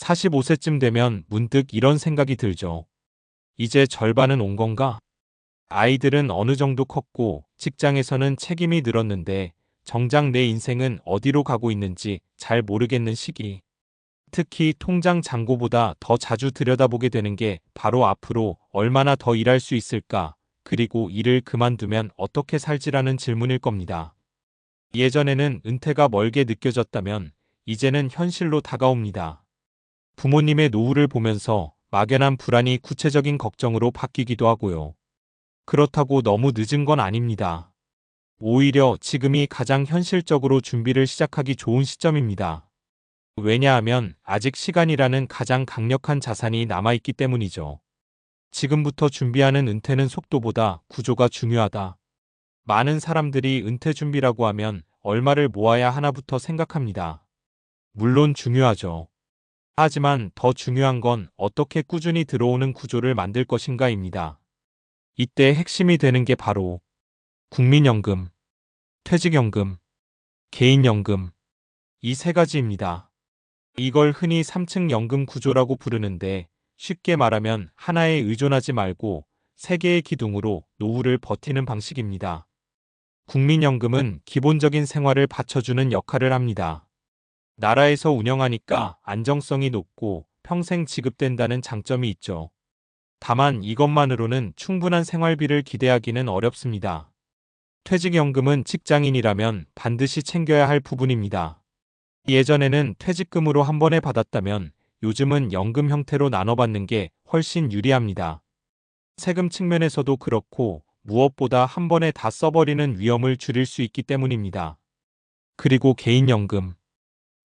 45세쯤 되면 문득 이런 생각이 들죠. 이제 절반은 온 건가? 아이들은 어느 정도 컸고 직장에서는 책임이 늘었는데 정작 내 인생은 어디로 가고 있는지 잘 모르겠는 시기. 특히 통장 잔고보다 더 자주 들여다보게 되는 게 바로 앞으로 얼마나 더 일할 수 있을까, 그리고 일을 그만두면 어떻게 살지라는 질문일 겁니다. 예전에는 은퇴가 멀게 느껴졌다면 이제는 현실로 다가옵니다. 부모님의 노후를 보면서 막연한 불안이 구체적인 걱정으로 바뀌기도 하고요. 그렇다고 너무 늦은 건 아닙니다. 오히려 지금이 가장 현실적으로 준비를 시작하기 좋은 시점입니다. 왜냐하면 아직 시간이라는 가장 강력한 자산이 남아있기 때문이죠. 지금부터 준비하는 은퇴는 속도보다 구조가 중요하다. 많은 사람들이 은퇴 준비라고 하면 얼마를 모아야 하나부터 생각합니다. 물론 중요하죠. 하지만 더 중요한 건 어떻게 꾸준히 들어오는 구조를 만들 것인가입니다. 이때 핵심이 되는 게 바로 국민연금, 퇴직연금, 개인연금, 이 세 가지입니다. 이걸 흔히 3층 연금 구조라고 부르는데 쉽게 말하면 하나에 의존하지 말고 세 개의 기둥으로 노후를 버티는 방식입니다. 국민연금은 기본적인 생활을 받쳐주는 역할을 합니다. 나라에서 운영하니까 안정성이 높고 평생 지급된다는 장점이 있죠. 다만 이것만으로는 충분한 생활비를 기대하기는 어렵습니다. 퇴직연금은 직장인이라면 반드시 챙겨야 할 부분입니다. 예전에는 퇴직금으로 한 번에 받았다면 요즘은 연금 형태로 나눠받는 게 훨씬 유리합니다. 세금 측면에서도 그렇고 무엇보다 한 번에 다 써버리는 위험을 줄일 수 있기 때문입니다. 그리고 개인연금.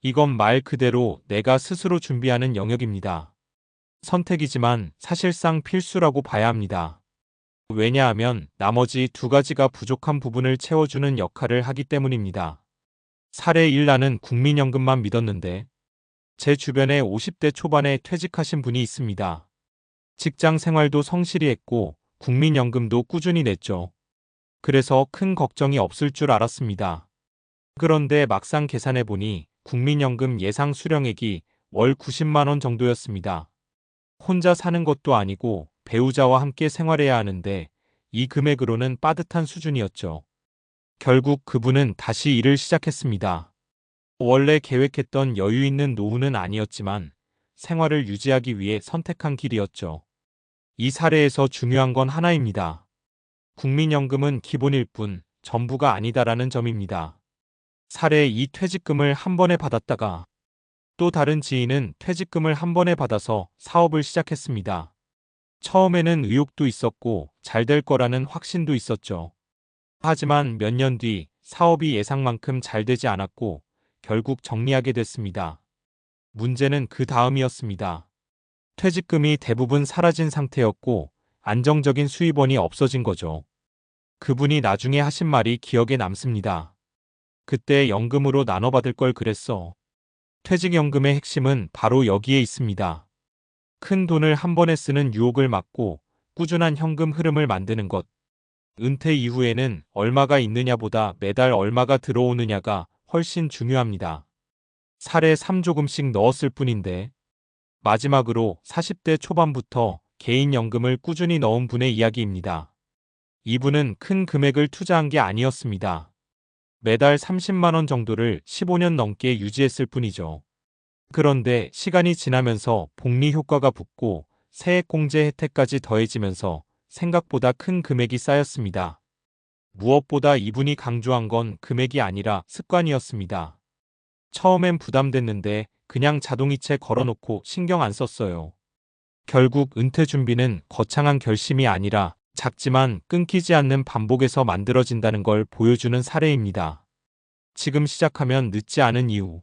이건 말 그대로 내가 스스로 준비하는 영역입니다. 선택이지만 사실상 필수라고 봐야 합니다. 왜냐하면 나머지 두 가지가 부족한 부분을 채워주는 역할을 하기 때문입니다. 사례 1, 나는 국민연금만 믿었는데 제 주변에 50대 초반에 퇴직하신 분이 있습니다. 직장 생활도 성실히 했고 국민연금도 꾸준히 냈죠. 그래서 큰 걱정이 없을 줄 알았습니다. 그런데 막상 계산해보니 국민연금 예상 수령액이 월 90만 원 정도였습니다. 혼자 사는 것도 아니고 배우자와 함께 생활해야 하는데 이 금액으로는 빠듯한 수준이었죠. 결국 그분은 다시 일을 시작했습니다. 원래 계획했던 여유 있는 노후는 아니었지만 생활을 유지하기 위해 선택한 길이었죠. 이 사례에서 중요한 건 하나입니다. 국민연금은 기본일 뿐 전부가 아니다라는 점입니다. 사례 2, 퇴직금을 한 번에 받았다가 또 다른 지인은 퇴직금을 한 번에 받아서 사업을 시작했습니다. 처음에는 의욕도 있었고 잘 될 거라는 확신도 있었죠. 하지만 몇 년 뒤 사업이 예상만큼 잘 되지 않았고 결국 정리하게 됐습니다. 문제는 그 다음이었습니다. 퇴직금이 대부분 사라진 상태였고 안정적인 수입원이 없어진 거죠. 그분이 나중에 하신 말이 기억에 남습니다. 그때 연금으로 나눠받을 걸 그랬어. 퇴직연금의 핵심은 바로 여기에 있습니다. 큰 돈을 한 번에 쓰는 유혹을 막고 꾸준한 현금 흐름을 만드는 것. 은퇴 이후에는 얼마가 있느냐보다 매달 얼마가 들어오느냐가 훨씬 중요합니다. 사례 3, 조금씩 넣었을 뿐인데 마지막으로 40대 초반부터 개인연금을 꾸준히 넣은 분의 이야기입니다. 이분은 큰 금액을 투자한 게 아니었습니다. 매달 30만 원 정도를 15년 넘게 유지했을 뿐이죠. 그런데 시간이 지나면서 복리 효과가 붙고 세액공제 혜택까지 더해지면서 생각보다 큰 금액이 쌓였습니다. 무엇보다 이분이 강조한 건 금액이 아니라 습관이었습니다. 처음엔 부담됐는데 그냥 자동이체 걸어놓고 신경 안 썼어요. 결국 은퇴 준비는 거창한 결심이 아니라 작지만 끊기지 않는 반복에서 만들어진다는 걸 보여주는 사례입니다. 지금 시작하면 늦지 않은 이유.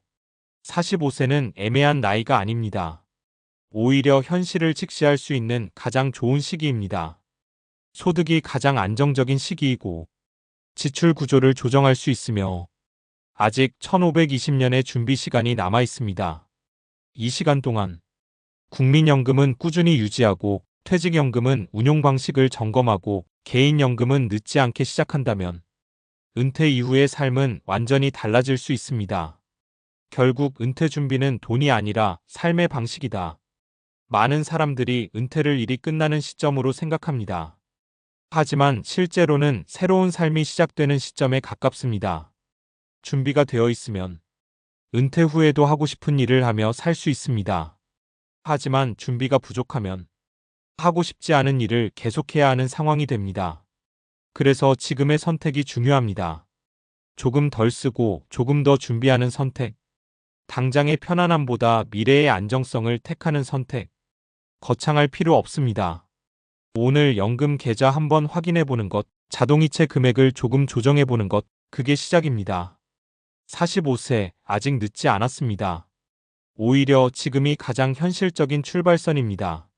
45세는 애매한 나이가 아닙니다. 오히려 현실을 직시할 수 있는 가장 좋은 시기입니다. 소득이 가장 안정적인 시기이고 지출 구조를 조정할 수 있으며 아직 1520년의 준비 시간이 남아 있습니다. 이 시간 동안 국민연금은 꾸준히 유지하고 퇴직연금은 운용 방식을 점검하고 개인연금은 늦지 않게 시작한다면 은퇴 이후의 삶은 완전히 달라질 수 있습니다. 결국 은퇴 준비는 돈이 아니라 삶의 방식이다. 많은 사람들이 은퇴를 일이 끝나는 시점으로 생각합니다. 하지만 실제로는 새로운 삶이 시작되는 시점에 가깝습니다. 준비가 되어 있으면 은퇴 후에도 하고 싶은 일을 하며 살 수 있습니다. 하지만 준비가 부족하면 하고 싶지 않은 일을 계속해야 하는 상황이 됩니다. 그래서 지금의 선택이 중요합니다. 조금 덜 쓰고 조금 더 준비하는 선택. 당장의 편안함보다 미래의 안정성을 택하는 선택. 거창할 필요 없습니다. 오늘 연금 계좌 한번 확인해 보는 것, 자동이체 금액을 조금 조정해 보는 것, 그게 시작입니다. 45세, 아직 늦지 않았습니다. 오히려 지금이 가장 현실적인 출발선입니다.